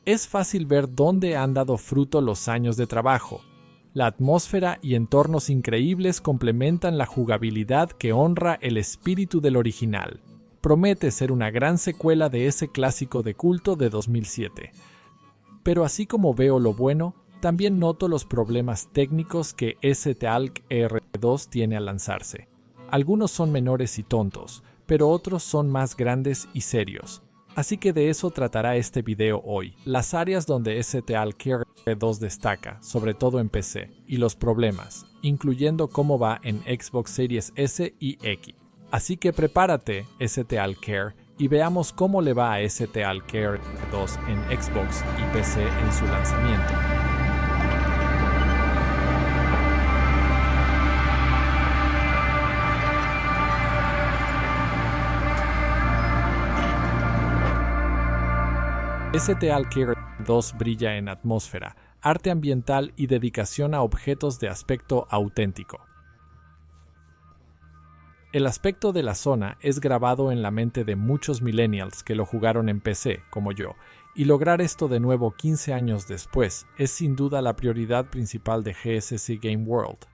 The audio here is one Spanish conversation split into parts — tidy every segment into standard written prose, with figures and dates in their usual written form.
Es fácil ver dónde han dado fruto los años de trabajo. La atmósfera y entornos increíbles complementan la jugabilidad que honra el espíritu del original. Promete ser una gran secuela de ese clásico de culto de 2007. Pero así como veo lo bueno, también noto los problemas técnicos que STALC R2 tiene al lanzarse. Algunos son menores y tontos, pero otros son más grandes y serios. Así que de eso tratará este video hoy, las áreas donde STALC R2 destaca, sobre todo en PC, y los problemas, incluyendo cómo va en Xbox Series S y X. Así que prepárate, STALC, y veamos cómo le va a STALC R2 en Xbox y PC en su lanzamiento. STALC R2 brilla en atmósfera, arte ambiental y dedicación a objetos de aspecto auténtico. El aspecto de la zona es grabado en la mente de muchos millennials que lo jugaron en PC, como yo, y lograr esto de nuevo 15 años después es sin duda la prioridad principal de GSC Game World.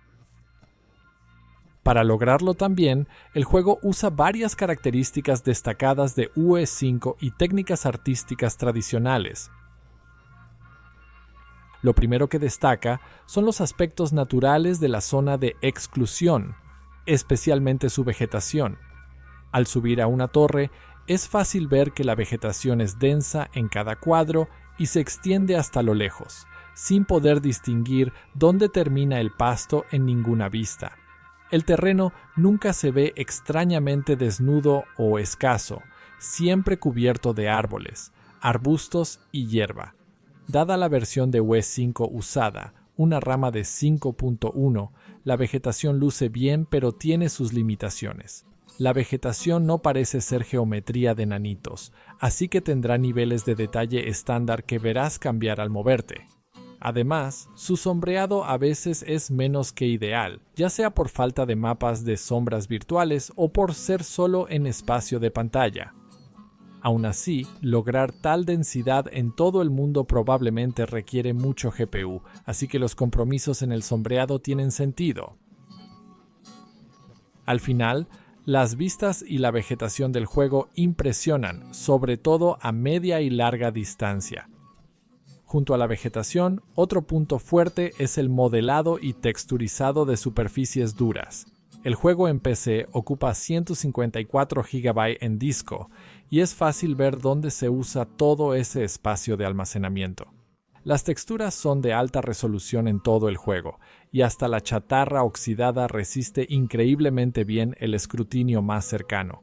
Para lograrlo también, el juego usa varias características destacadas de UE5 y técnicas artísticas tradicionales. Lo primero que destaca son los aspectos naturales de la zona de exclusión, especialmente su vegetación. Al subir a una torre, es fácil ver que la vegetación es densa en cada cuadro y se extiende hasta lo lejos, sin poder distinguir dónde termina el pasto en ninguna vista. El terreno nunca se ve extrañamente desnudo o escaso, siempre cubierto de árboles, arbustos y hierba. Dada la versión de UE5 usada, una rama de 5.1, la vegetación luce bien pero tiene sus limitaciones. La vegetación no parece ser geometría de nanitos, así que tendrá niveles de detalle estándar que verás cambiar al moverte. Además, su sombreado a veces es menos que ideal, ya sea por falta de mapas de sombras virtuales o por ser solo en espacio de pantalla. Aún así, lograr tal densidad en todo el mundo probablemente requiere mucho GPU, así que los compromisos en el sombreado tienen sentido. Al final, las vistas y la vegetación del juego impresionan, sobre todo a media y larga distancia. Junto a la vegetación, otro punto fuerte es el modelado y texturizado de superficies duras. El juego en PC ocupa 154 GB en disco y es fácil ver dónde se usa todo ese espacio de almacenamiento. Las texturas son de alta resolución en todo el juego y hasta la chatarra oxidada resiste increíblemente bien el escrutinio más cercano.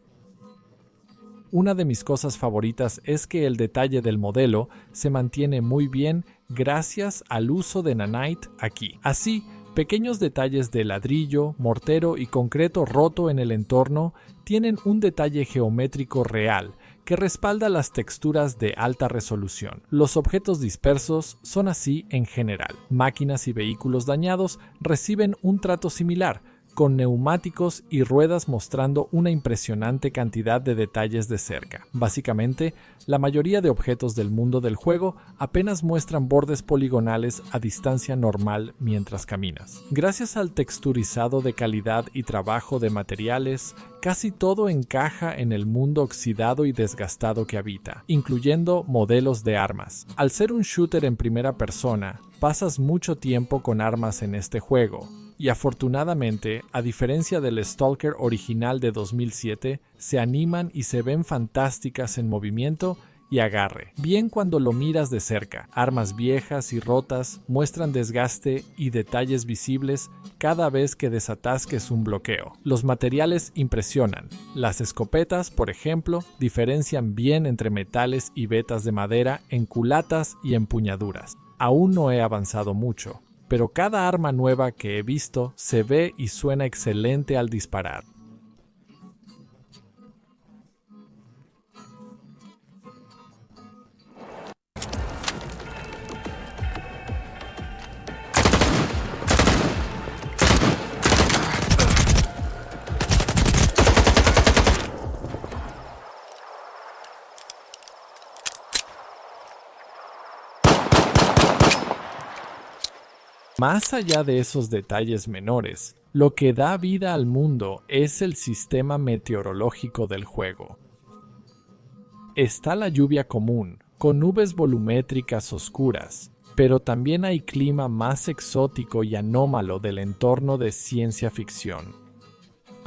Una de mis cosas favoritas es que el detalle del modelo se mantiene muy bien gracias al uso de nanite aquí. Así, pequeños detalles de ladrillo, mortero y concreto roto en el entorno tienen un detalle geométrico real que respalda las texturas de alta resolución. Los objetos dispersos son así en general. Máquinas y vehículos dañados reciben un trato similar, con neumáticos y ruedas mostrando una impresionante cantidad de detalles de cerca. Básicamente, la mayoría de objetos del mundo del juego apenas muestran bordes poligonales a distancia normal mientras caminas. Gracias al texturizado de calidad y trabajo de materiales, casi todo encaja en el mundo oxidado y desgastado que habita, incluyendo modelos de armas. Al ser un shooter en primera persona, pasas mucho tiempo con armas en este juego. Y afortunadamente, a diferencia del Stalker original de 2007, se animan y se ven fantásticas en movimiento y agarre. Bien cuando lo miras de cerca, armas viejas y rotas muestran desgaste y detalles visibles cada vez que desatasques un bloqueo. Los materiales impresionan. Las escopetas, por ejemplo, diferencian bien entre metales y vetas de madera en culatas y empuñaduras. Aún no he avanzado mucho, pero cada arma nueva que he visto se ve y suena excelente al disparar. Más allá de esos detalles menores, lo que da vida al mundo es el sistema meteorológico del juego. Está la lluvia común, con nubes volumétricas oscuras, pero también hay clima más exótico y anómalo del entorno de ciencia ficción.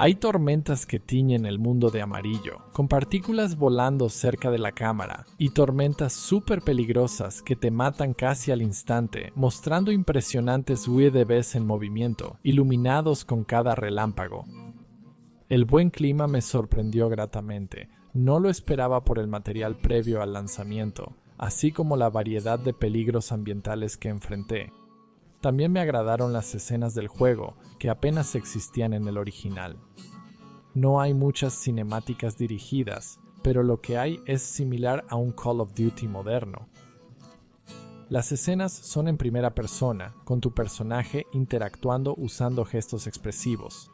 Hay tormentas que tiñen el mundo de amarillo, con partículas volando cerca de la cámara, y tormentas súper peligrosas que te matan casi al instante, mostrando impresionantes UEDBs en movimiento, iluminados con cada relámpago. El buen clima me sorprendió gratamente. No lo esperaba por el material previo al lanzamiento, así como la variedad de peligros ambientales que enfrenté. También me agradaron las escenas del juego, que apenas existían en el original. No hay muchas cinemáticas dirigidas, pero lo que hay es similar a un Call of Duty moderno. Las escenas son en primera persona, con tu personaje interactuando usando gestos expresivos.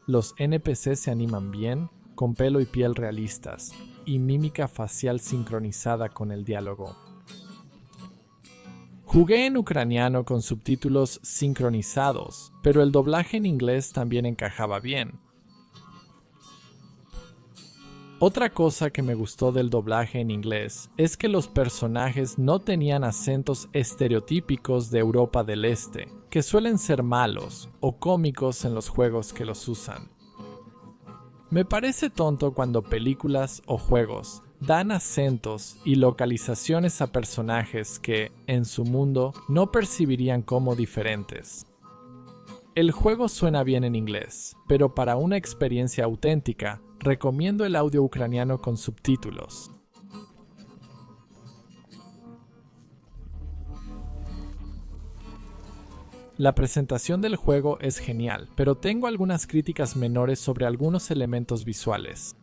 Los NPCs se animan bien, con pelo y piel realistas, y mímica facial sincronizada con el diálogo. Jugué en ucraniano con subtítulos sincronizados, pero el doblaje en inglés también encajaba bien. Otra cosa que me gustó del doblaje en inglés es que los personajes no tenían acentos estereotípicos de Europa del Este, que suelen ser malos o cómicos en los juegos que los usan. Me parece tonto cuando películas o juegos dan acentos y localizaciones a personajes que, en su mundo, no percibirían como diferentes. El juego suena bien en inglés, pero para una experiencia auténtica, recomiendo el audio ucraniano con subtítulos. La presentación del juego es genial, pero tengo algunas críticas menores sobre algunos elementos visuales.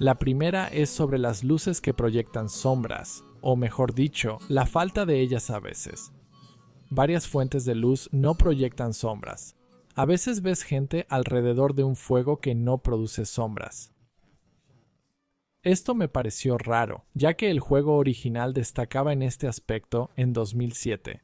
La primera es sobre las luces que proyectan sombras, o mejor dicho, la falta de ellas a veces. Varias fuentes de luz no proyectan sombras. A veces ves gente alrededor de un fuego que no produce sombras. Esto me pareció raro, ya que el juego original destacaba en este aspecto en 2007.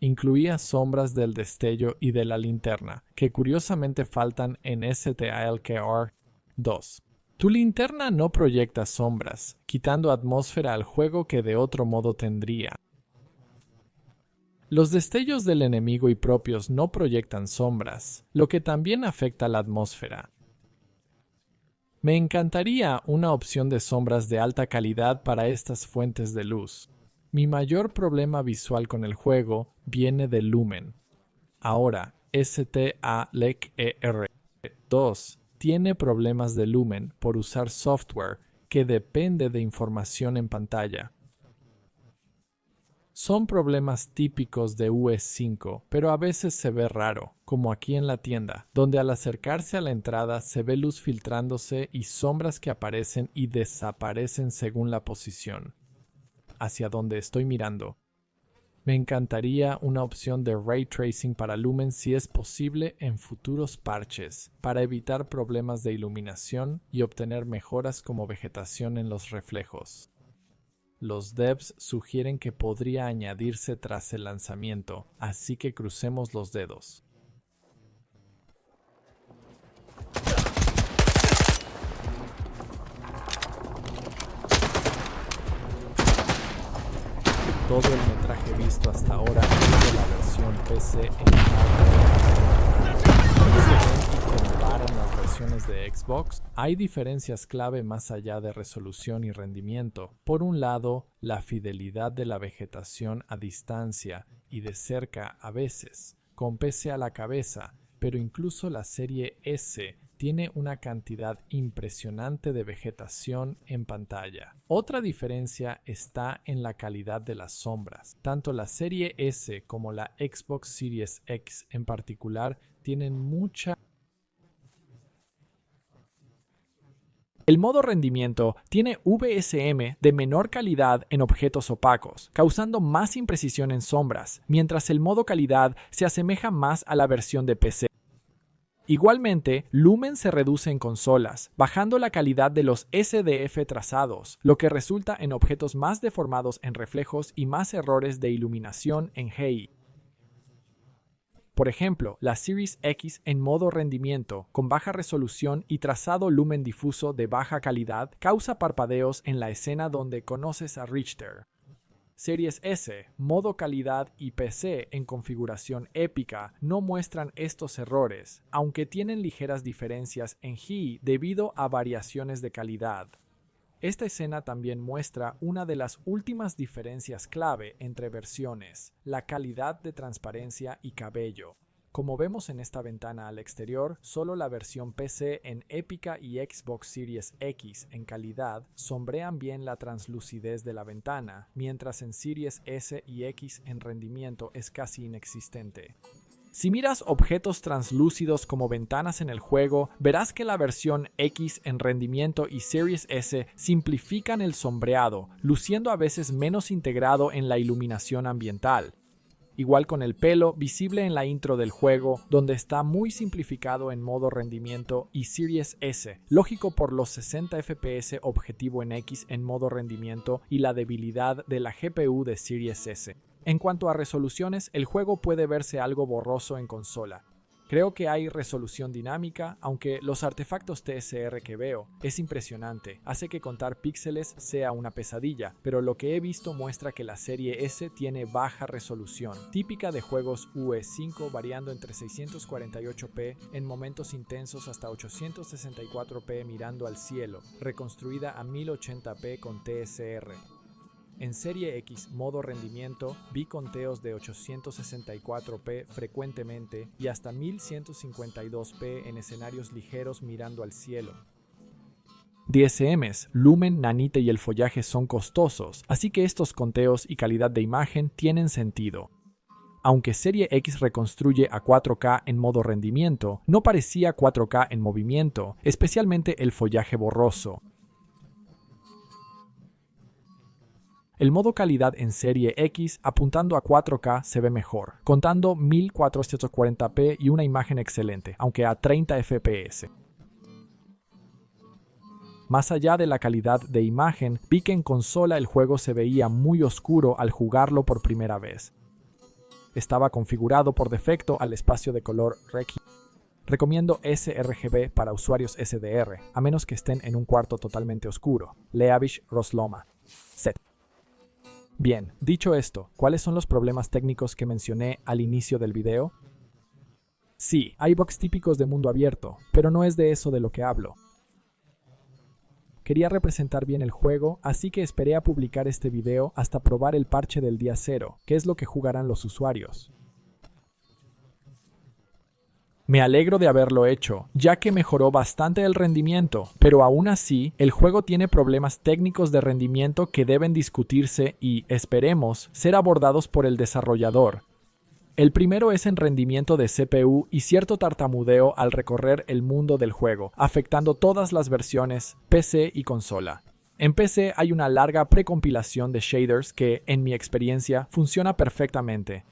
Incluía sombras del destello y de la linterna, que curiosamente faltan en STALKR 2. Tu linterna no proyecta sombras, quitando atmósfera al juego que de otro modo tendría. Los destellos del enemigo y propios no proyectan sombras, lo que también afecta la atmósfera. Me encantaría una opción de sombras de alta calidad para estas fuentes de luz. Mi mayor problema visual con el juego viene del lumen. Ahora, STALKR 2 tiene problemas de lumen por usar software que depende de información en pantalla. Son problemas típicos de UE5, pero a veces se ve raro, como aquí en la tienda, donde al acercarse a la entrada se ve luz filtrándose y sombras que aparecen y desaparecen según la posición hacia donde estoy mirando. Me encantaría una opción de Ray Tracing para Lumen si es posible en futuros parches, para evitar problemas de iluminación y obtener mejoras como vegetación en los reflejos. Los devs sugieren que podría añadirse tras el lanzamiento, así que crucemos los dedos. Todo el metraje visto hasta ahora es de la versión PC en comparan las versiones de Xbox. Hay diferencias clave más allá de resolución y rendimiento. Por un lado, la fidelidad de la vegetación a distancia y de cerca a veces, con PC a la cabeza, pero incluso la serie S tiene una cantidad impresionante de vegetación en pantalla. Otra diferencia está en la calidad de las sombras. Tanto la serie S como la Xbox Series X en particular tienen mucha. El modo rendimiento tiene VSM de menor calidad en objetos opacos, causando más imprecisión en sombras, mientras el modo calidad se asemeja más a la versión de PC. Igualmente, lumen se reduce en consolas, bajando la calidad de los SDF trazados, lo que resulta en objetos más deformados en reflejos y más errores de iluminación en GI. Por ejemplo, la Series X en modo rendimiento, con baja resolución y trazado lumen difuso de baja calidad, causa parpadeos en la escena donde conoces a Richter. Series S, modo calidad y PC en configuración épica no muestran estos errores, aunque tienen ligeras diferencias en GI debido a variaciones de calidad. Esta escena también muestra una de las últimas diferencias clave entre versiones, la calidad de transparencia y cabello. Como vemos en esta ventana al exterior, solo la versión PC en épica y Xbox Series X en calidad sombrean bien la translucidez de la ventana, mientras en Series S y X en rendimiento es casi inexistente. Si miras objetos translúcidos como ventanas en el juego, verás que la versión X en rendimiento y Series S simplifican el sombreado, luciendo a veces menos integrado en la iluminación ambiental. Igual con el pelo, visible en la intro del juego, donde está muy simplificado en modo rendimiento, y Series S, lógico por los 60 FPS objetivo en X en modo rendimiento y la debilidad de la GPU de Series S. En cuanto a resoluciones, el juego puede verse algo borroso en consola. Creo que hay resolución dinámica, aunque los artefactos TSR que veo es impresionante. Hace que contar píxeles sea una pesadilla, pero lo que he visto muestra que la serie S tiene baja resolución, típica de juegos UE5 variando entre 648p en momentos intensos hasta 864p mirando al cielo, reconstruida a 1080p con TSR. En Serie X modo rendimiento vi conteos de 864p frecuentemente y hasta 1152p en escenarios ligeros mirando al cielo. DSMs, lumen, nanite y el follaje son costosos, así que estos conteos y calidad de imagen tienen sentido. Aunque Serie X reconstruye a 4K en modo rendimiento, no parecía 4K en movimiento, especialmente el follaje borroso. El modo calidad en Serie X apuntando a 4K se ve mejor, contando 1440p y una imagen excelente, aunque a 30 FPS. Más allá de la calidad de imagen, vi que en consola el juego se veía muy oscuro al jugarlo por primera vez. Estaba configurado por defecto al espacio de color RGB. Recomiendo sRGB para usuarios SDR, a menos que estén en un cuarto totalmente oscuro. Leavish Rosloma. Set. Bien, dicho esto, ¿cuáles son los problemas técnicos que mencioné al inicio del video? Sí, hay bugs típicos de mundo abierto, pero no es de eso de lo que hablo. Quería representar bien el juego, así que esperé a publicar este video hasta probar el parche del día 0, que es lo que jugarán los usuarios. Me alegro de haberlo hecho, ya que mejoró bastante el rendimiento, pero aún así, el juego tiene problemas técnicos de rendimiento que deben discutirse y, esperemos, ser abordados por el desarrollador. El primero es en rendimiento de CPU y cierto tartamudeo al recorrer el mundo del juego, afectando todas las versiones, PC y consola. En PC hay una larga precompilación de shaders que, en mi experiencia, funciona perfectamente.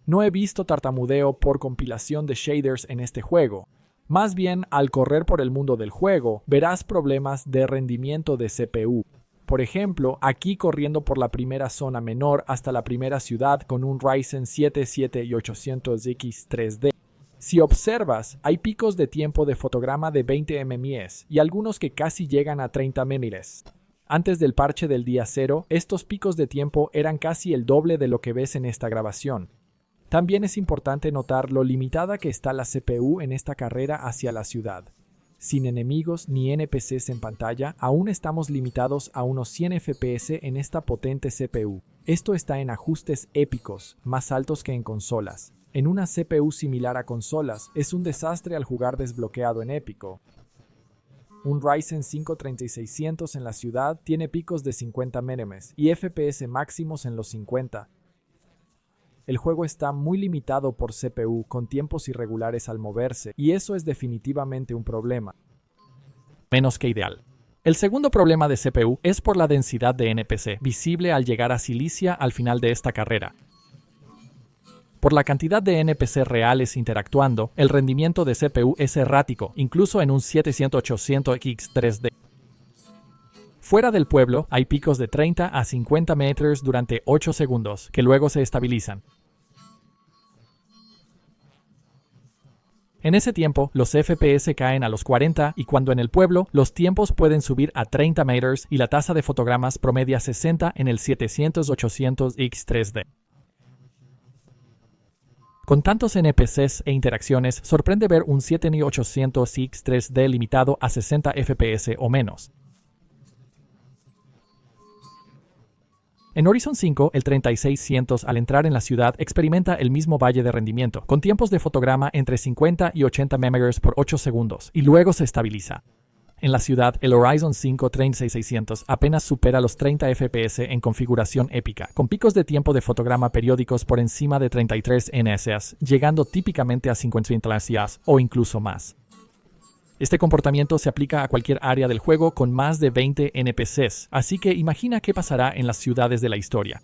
No he visto tartamudeo por compilación de shaders en este juego. Más bien, al correr por el mundo del juego, verás problemas de rendimiento de CPU. Por ejemplo, aquí corriendo por la primera zona menor hasta la primera ciudad con un Ryzen 7 7800X 3D. Si observas, hay picos de tiempo de fotograma de 20 ms y algunos que casi llegan a 30 ms. Antes del parche del día 0, estos picos de tiempo eran casi el doble de lo que ves en esta grabación. También es importante notar lo limitada que está la CPU en esta carrera hacia la ciudad. Sin enemigos ni NPCs en pantalla, aún estamos limitados a unos 100 FPS en esta potente CPU. Esto está en ajustes épicos, más altos que en consolas. En una CPU similar a consolas, es un desastre al jugar desbloqueado en épico. Un Ryzen 5 3600 en la ciudad tiene picos de 50 ms y FPS máximos en los 50. El juego está muy limitado por CPU con tiempos irregulares al moverse, y eso es definitivamente un problema. Menos que ideal. El segundo problema de CPU es por la densidad de NPC, visible al llegar a Cilicia al final de esta carrera. Por la cantidad de NPC reales interactuando, el rendimiento de CPU es errático, incluso en un 7800X 3D. Fuera del pueblo, hay picos de 30 a 50 metros durante 8 segundos, que luego se estabilizan. En ese tiempo, los FPS caen a los 40 y cuando en el pueblo, los tiempos pueden subir a 30 metros y la tasa de fotogramas promedia 60 en el 700-800X 3D. Con tantos NPCs e interacciones, sorprende ver un 7800X 3D limitado a 60 FPS o menos. En Horizon 5, el 3600 al entrar en la ciudad experimenta el mismo valle de rendimiento, con tiempos de fotograma entre 50 y 80 MHz por 8 segundos, y luego se estabiliza. En la ciudad, el Horizon 5 36600 apenas supera los 30 FPS en configuración épica, con picos de tiempo de fotograma periódicos por encima de 33 NSS, llegando típicamente a 50 NSS o incluso más. Este comportamiento se aplica a cualquier área del juego con más de 20 NPCs, así que imagina qué pasará en las ciudades de la historia.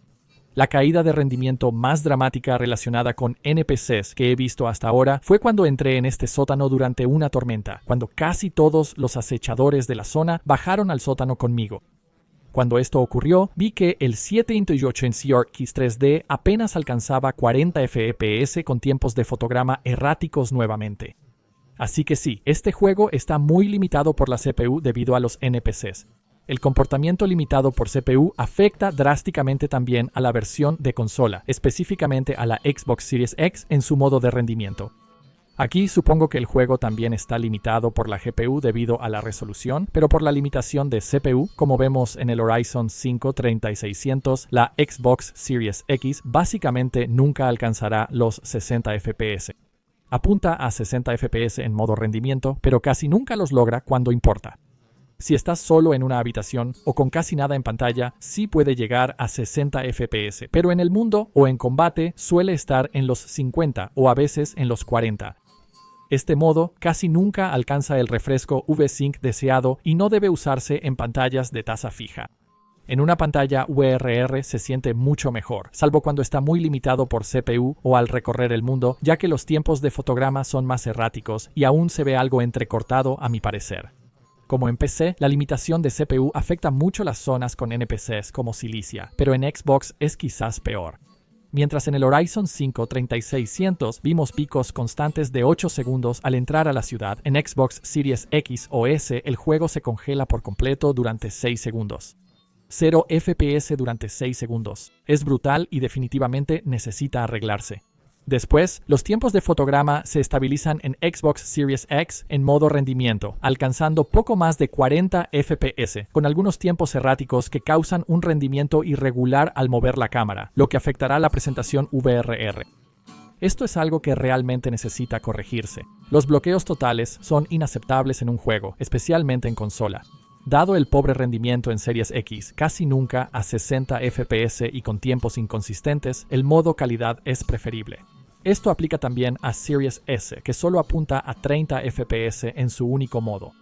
La caída de rendimiento más dramática relacionada con NPCs que he visto hasta ahora fue cuando entré en este sótano durante una tormenta, cuando casi todos los acechadores de la zona bajaron al sótano conmigo. Cuando esto ocurrió, vi que el 7800X 3D apenas alcanzaba 40 FPS con tiempos de fotograma erráticos nuevamente. Así que sí, este juego está muy limitado por la CPU debido a los NPCs. El comportamiento limitado por CPU afecta drásticamente también a la versión de consola, específicamente a la Xbox Series X en su modo de rendimiento. Aquí supongo que el juego también está limitado por la GPU debido a la resolución, pero por la limitación de CPU, como vemos en el Horizon 5 3600, la Xbox Series X básicamente nunca alcanzará los 60 FPS. Apunta a 60 FPS en modo rendimiento, pero casi nunca los logra cuando importa. Si estás solo en una habitación o con casi nada en pantalla, sí puede llegar a 60 FPS, pero en el mundo o en combate suele estar en los 50 o a veces en los 40. Este modo casi nunca alcanza el refresco V-Sync deseado y no debe usarse en pantallas de tasa fija. En una pantalla VRR se siente mucho mejor, salvo cuando está muy limitado por CPU o al recorrer el mundo, ya que los tiempos de fotograma son más erráticos y aún se ve algo entrecortado a mi parecer. Como en PC, la limitación de CPU afecta mucho las zonas con NPCs como Cilicia, pero en Xbox es quizás peor. Mientras en el Horizon 5 3600 vimos picos constantes de 8 segundos al entrar a la ciudad, en Xbox Series X o S el juego se congela por completo durante 6 segundos. 0 FPS durante 6 segundos. Es brutal y definitivamente necesita arreglarse. Después, los tiempos de fotograma se estabilizan en Xbox Series X en modo rendimiento, alcanzando poco más de 40 FPS, con algunos tiempos erráticos que causan un rendimiento irregular al mover la cámara, lo que afectará la presentación VRR. Esto es algo que realmente necesita corregirse. Los bloqueos totales son inaceptables en un juego, especialmente en consola. Dado el pobre rendimiento en Series X, casi nunca a 60 FPS y con tiempos inconsistentes, el modo calidad es preferible. Esto aplica también a Series S, que solo apunta a 30 FPS en su único modo.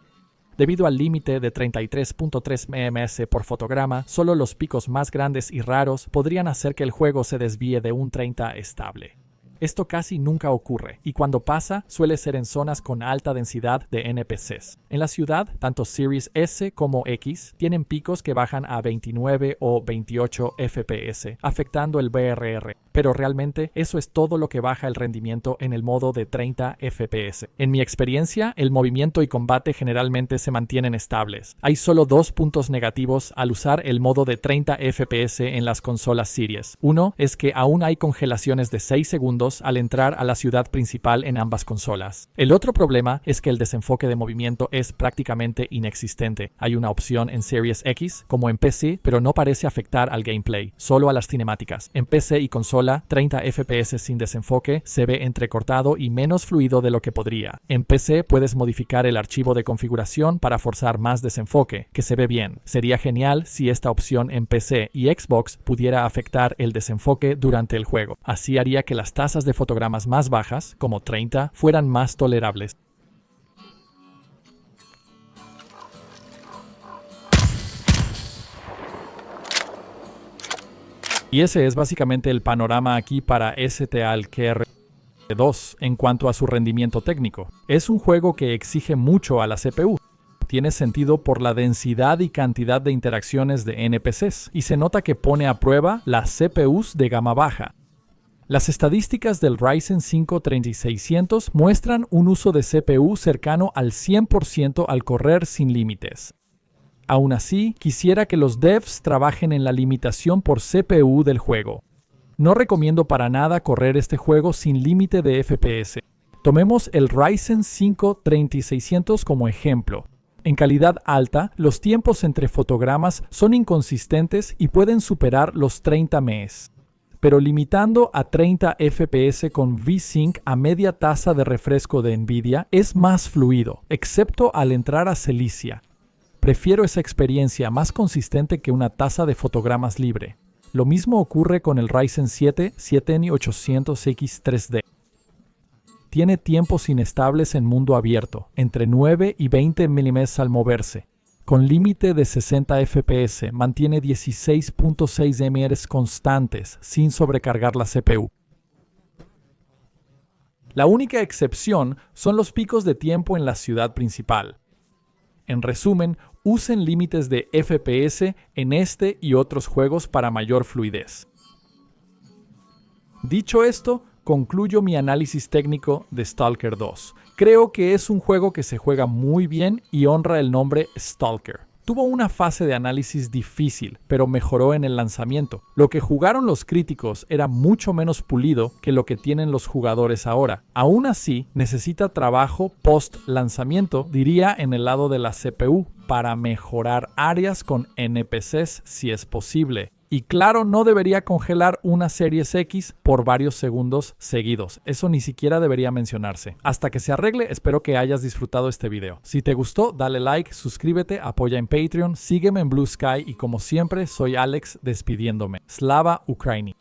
Debido al límite de 33.3 ms por fotograma, solo los picos más grandes y raros podrían hacer que el juego se desvíe de un 30 estable. Esto casi nunca ocurre, y cuando pasa, suele ser en zonas con alta densidad de NPCs. En la ciudad, tanto Series S como X tienen picos que bajan a 29 o 28 FPS, afectando el VRR, pero realmente eso es todo lo que baja el rendimiento en el modo de 30 FPS. En mi experiencia, el movimiento y combate generalmente se mantienen estables. Hay solo 2 puntos negativos al usar el modo de 30 FPS en las consolas Series. Uno es que aún hay congelaciones de 6 segundos al entrar a la ciudad principal en ambas consolas. El otro problema es que el desenfoque de movimiento es prácticamente inexistente. Hay una opción en Series X, como en PC, pero no parece afectar al gameplay, solo a las cinemáticas. En PC y consola, 30 FPS sin desenfoque se ve entrecortado y menos fluido de lo que podría. En PC puedes modificar el archivo de configuración para forzar más desenfoque, que se ve bien. Sería genial si esta opción en PC y Xbox pudiera afectar el desenfoque durante el juego. Así haría que las tasas de fotogramas más bajas, como 30, fueran más tolerables. Y ese es básicamente el panorama aquí para Stalker 2 en cuanto a su rendimiento técnico. Es un juego que exige mucho a la CPU. Tiene sentido por la densidad y cantidad de interacciones de NPCs, y se nota que pone a prueba las CPUs de gama baja. Las estadísticas del Ryzen 5 3600 muestran un uso de CPU cercano al 100% al correr sin límites. Aún así, quisiera que los devs trabajen en la limitación por CPU del juego. No recomiendo para nada correr este juego sin límite de FPS. Tomemos el Ryzen 5 3600 como ejemplo. En calidad alta, los tiempos entre fotogramas son inconsistentes y pueden superar los 30 ms. Pero limitando a 30 FPS con V-Sync a media tasa de refresco de Nvidia es más fluido, excepto al entrar a Celicia. Prefiero esa experiencia más consistente que una tasa de fotogramas libre. Lo mismo ocurre con el Ryzen 7 7800X 3D. Tiene tiempos inestables en mundo abierto, entre 9 y 20 ms al moverse. Con límite de 60 FPS, mantiene 16.6 ms constantes sin sobrecargar la CPU. La única excepción son los picos de tiempo en la ciudad principal. En resumen, usen límites de FPS en este y otros juegos para mayor fluidez. Dicho esto, concluyo mi análisis técnico de Stalker 2. Creo que es un juego que se juega muy bien y honra el nombre Stalker. Tuvo una fase de análisis difícil, pero mejoró en el lanzamiento. Lo que jugaron los críticos era mucho menos pulido que lo que tienen los jugadores ahora. Aún así, necesita trabajo post-lanzamiento, diría en el lado de la CPU, para mejorar áreas con NPCs si es posible. Y claro, no debería congelar una Series X por varios segundos seguidos. Eso ni siquiera debería mencionarse. Hasta que se arregle, espero que hayas disfrutado este video. Si te gustó, dale like, suscríbete, apoya en Patreon, sígueme en Blue Sky y como siempre, soy Alex despidiéndome. Slava Ukraini.